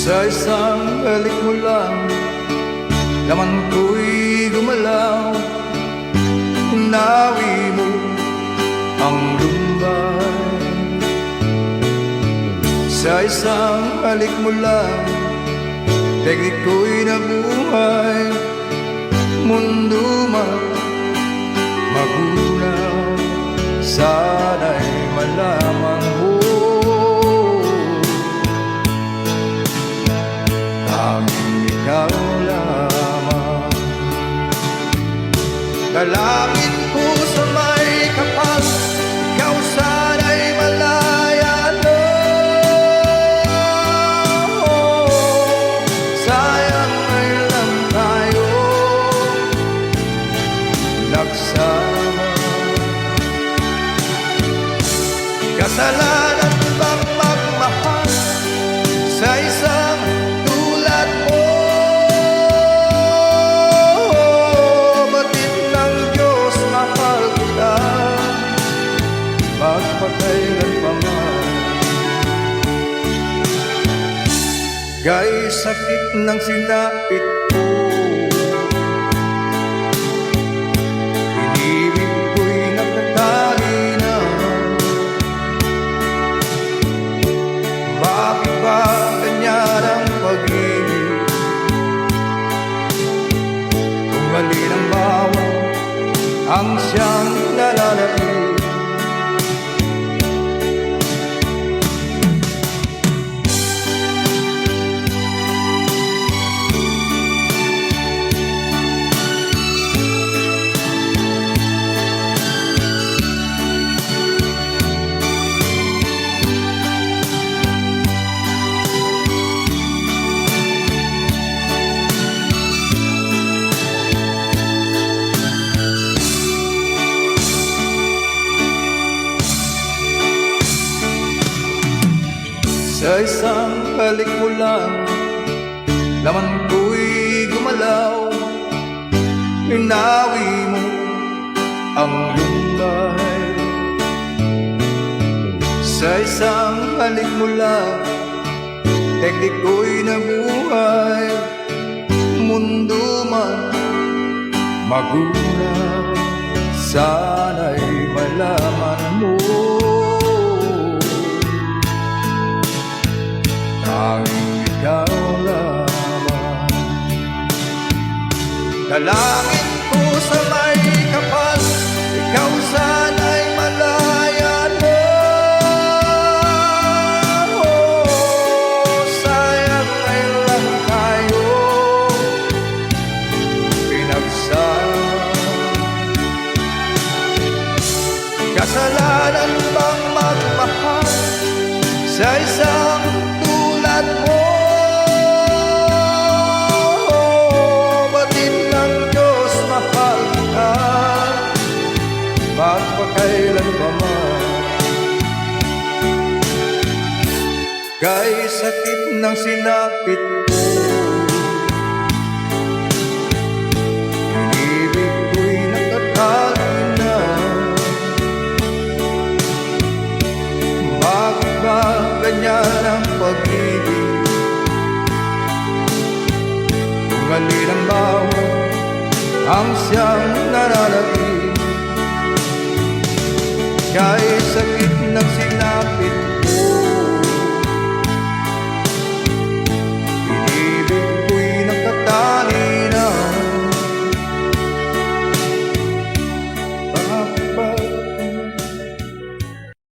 Sa isang halik mo lang, laman ko'y gumalaw. Inawi mo ang lumbay. Sa isang halik mo lang, teknik ko'y nabuhay. Mundo man magunaw, sana'y malaman mo tanging ikaw lamang. Dalangin ko sa may kapal, ikaw sana'y malaya na. Sayang ngayon tayo nagsama. Kasalanan bang magmahal sa isang tulad mo? Batid ng Diyos mahal kita, magpakailan pa man. Gay sakit ng sinapit ko, inibig ko'y nakatali na. Bakit ba ganyan ang pag-ibig? Kung mali ng bawat ang siyang nalalait. Sa isang halik mo lang, laman ko'y gumalaw. Inawi mo ang lumbay. Sa isang halik mo lang, teknik ko'y nabuhay. Mundo man magunaw, sana'y malaman mo tanging ikaw lamang. Dalangin ko sa may kapal, ikaw sana'y malaya na. Sayang ngayon lang tayo pinagsama. Kasalanan bang magmahal sa isang tulad mo? Batid ng Diyos mahal ka, magpakailan pa man. Kay sakit ng sinapit ko, inibig ko'y nakatali na. Bakit ba ganyan ang pag-ibig? Kung alin ang bawat ang siyang nalalait. Kay sakit